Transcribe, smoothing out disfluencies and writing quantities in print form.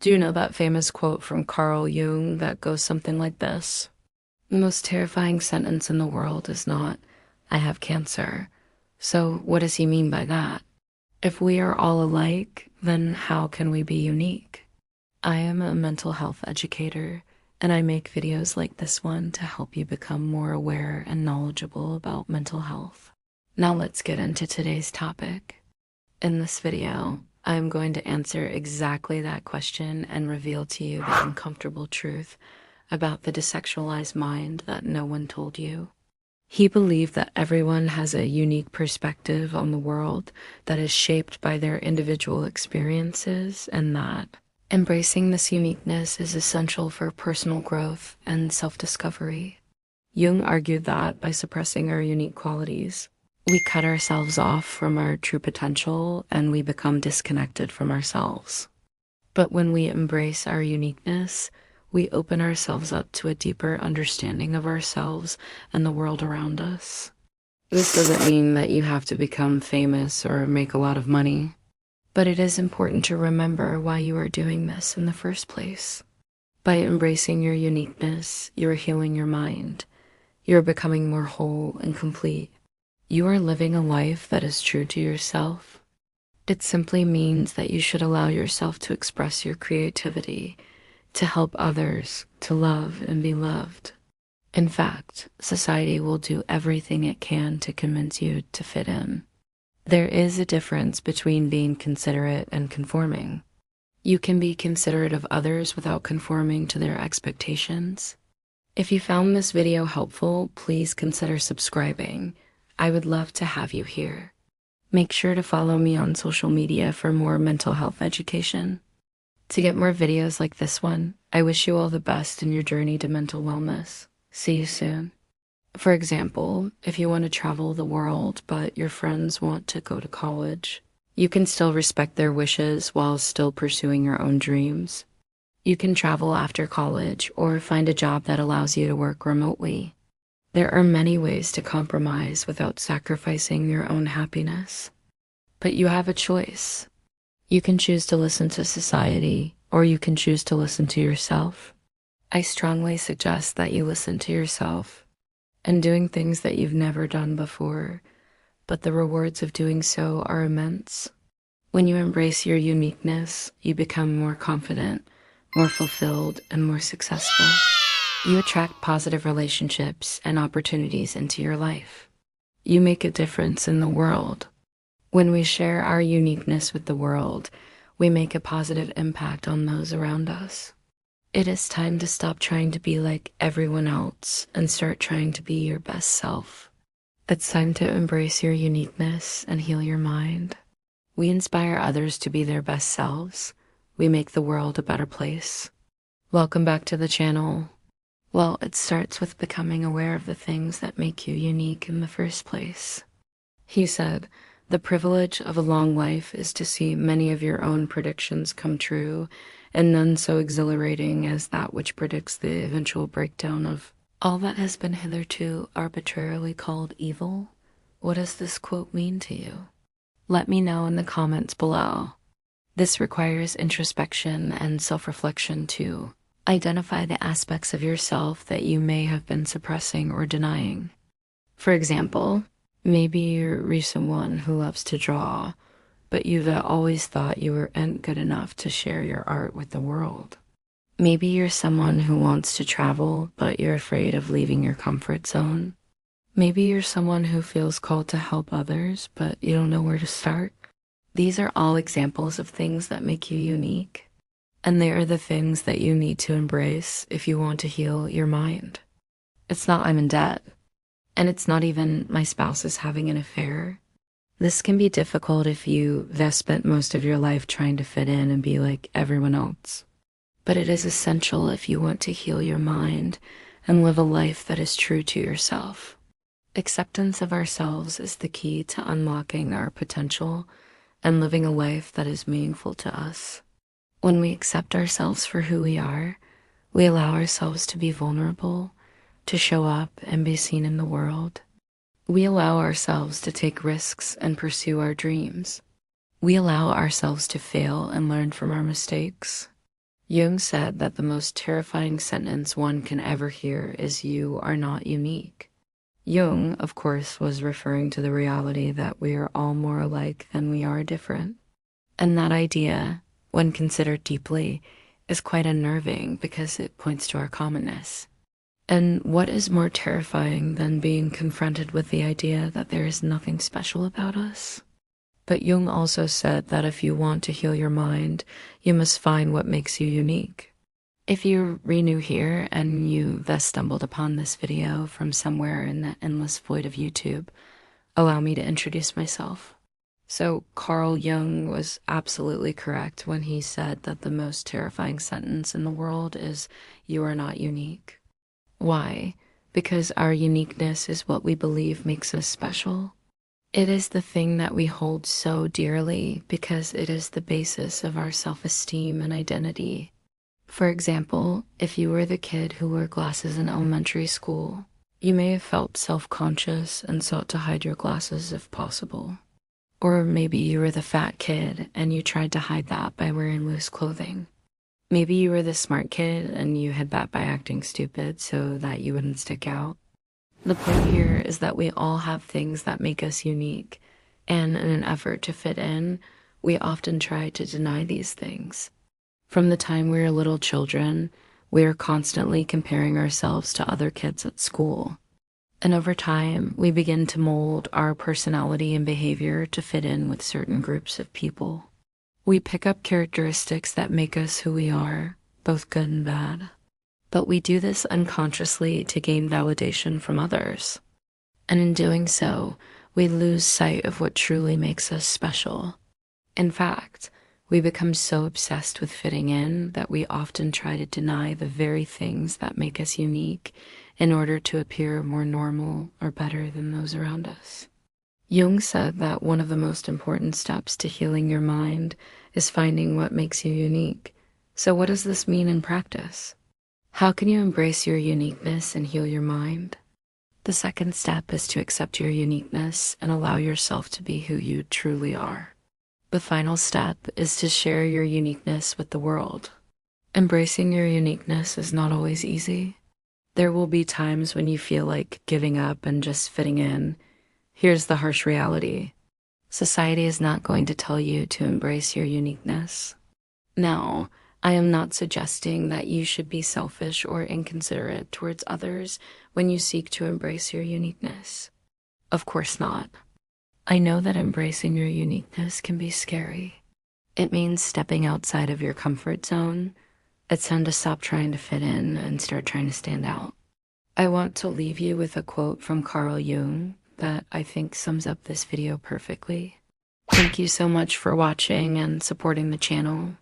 Do you know that famous quote from Carl Jung that goes something like this? The most terrifying sentence in the world is not, I have cancer. So what does he mean by that? If we are all alike, then how can we be unique? I am a mental health educator, and I make videos like this one to help you become more aware and knowledgeable about mental health. Now let's get into today's topic. In this video, I'm going to answer exactly that question and reveal to you the uncomfortable truth about the desexualized mind that no one told you. He believed that everyone has a unique perspective on the world that is shaped by their individual experiences, and that embracing this uniqueness is essential for personal growth and self-discovery. Jung argued that by suppressing our unique qualities, we cut ourselves off from our true potential and we become disconnected from ourselves. But when we embrace our uniqueness, we open ourselves up to a deeper understanding of ourselves and the world around us. This doesn't mean that you have to become famous or make a lot of money, but it is important to remember why you are doing this in the first place. By embracing your uniqueness, you are healing your mind. You are becoming more whole and complete. You are living a life that is true to yourself. It simply means that you should allow yourself to express your creativity, to help others, to love and be loved. In fact, society will do everything it can to convince you to fit in. There is a difference between being considerate and conforming. You can be considerate of others without conforming to their expectations. If you found this video helpful, please consider subscribing. I would love to have you here. Make sure to follow me on social media for more mental health education. To get more videos like this one, I wish you all the best in your journey to mental wellness. See you soon. For example, if you want to travel the world, but your friends want to go to college, you can still respect their wishes while still pursuing your own dreams. You can travel after college or find a job that allows you to work remotely. There are many ways to compromise without sacrificing your own happiness. But you have a choice. You can choose to listen to society, or you can choose to listen to yourself. I strongly suggest that you listen to yourself and doing things that you've never done before, but the rewards of doing so are immense. When you embrace your uniqueness, you become more confident, more fulfilled, and more successful. You attract positive relationships and opportunities into your life. You make a difference in the world. When we share our uniqueness with the world, we make a positive impact on those around us. It is time to stop trying to be like everyone else and start trying to be your best self. It's time to embrace your uniqueness and heal your mind. We inspire others to be their best selves. We make the world a better place. Welcome back to the channel. Well, it starts with becoming aware of the things that make you unique in the first place. He said, the privilege of a long life is to see many of your own predictions come true, and none so exhilarating as that which predicts the eventual breakdown of all that has been hitherto arbitrarily called evil. What does this quote mean to you? Let me know in the comments below. This requires introspection and self-reflection too. Identify the aspects of yourself that you may have been suppressing or denying. For example, maybe you're a recent one who loves to draw, but you've always thought you weren't good enough to share your art with the world. Maybe you're someone who wants to travel, but you're afraid of leaving your comfort zone. Maybe you're someone who feels called to help others, but you don't know where to start. These are all examples of things that make you unique. And they are the things that you need to embrace if you want to heal your mind. It's not I'm in debt. And it's not even my spouse is having an affair. This can be difficult if you have spent most of your life trying to fit in and be like everyone else. But it is essential if you want to heal your mind and live a life that is true to yourself. Acceptance of ourselves is the key to unlocking our potential and living a life that is meaningful to us. When we accept ourselves for who we are, we allow ourselves to be vulnerable, to show up and be seen in the world. We allow ourselves to take risks and pursue our dreams. We allow ourselves to fail and learn from our mistakes. Jung said that the most terrifying sentence one can ever hear is "you are not unique." Jung, of course, was referring to the reality that we are all more alike than we are different. And that idea, when considered deeply, is quite unnerving because it points to our commonness. And what is more terrifying than being confronted with the idea that there is nothing special about us? But Jung also said that if you want to heal your mind, you must find what makes you unique. If you're new here and you thus stumbled upon this video from somewhere in the endless void of YouTube, allow me to introduce myself. So Carl Jung was absolutely correct when he said that the most terrifying sentence in the world is "you are not unique." Why? Because our uniqueness is what we believe makes us special. It is the thing that we hold so dearly because it is the basis of our self-esteem and identity. For example, if you were the kid who wore glasses in elementary school, you may have felt self-conscious and sought to hide your glasses if possible. Or maybe you were the fat kid and you tried to hide that by wearing loose clothing. Maybe you were the smart kid and you hid that by acting stupid so that you wouldn't stick out. The point here is that we all have things that make us unique, and in an effort to fit in, we often try to deny these things. From the time we are little children, we are constantly comparing ourselves to other kids at school. And over time, we begin to mold our personality and behavior to fit in with certain groups of people. We pick up characteristics that make us who we are, both good and bad. But we do this unconsciously to gain validation from others. And in doing so, we lose sight of what truly makes us special. In fact, we become so obsessed with fitting in that we often try to deny the very things that make us unique in order to appear more normal or better than those around us. Jung said that one of the most important steps to healing your mind is finding what makes you unique. So what does this mean in practice? How can you embrace your uniqueness and heal your mind? The second step is to accept your uniqueness and allow yourself to be who you truly are. The final step is to share your uniqueness with the world. Embracing your uniqueness is not always easy. There will be times when you feel like giving up and just fitting in. Here's the harsh reality. Society is not going to tell you to embrace your uniqueness. Now, I am not suggesting that you should be selfish or inconsiderate towards others when you seek to embrace your uniqueness. Of course not. I know that embracing your uniqueness can be scary. It means stepping outside of your comfort zone. It's time to stop trying to fit in and start trying to stand out. I want to leave you with a quote from Carl Jung that I think sums up this video perfectly. Thank you so much for watching and supporting the channel.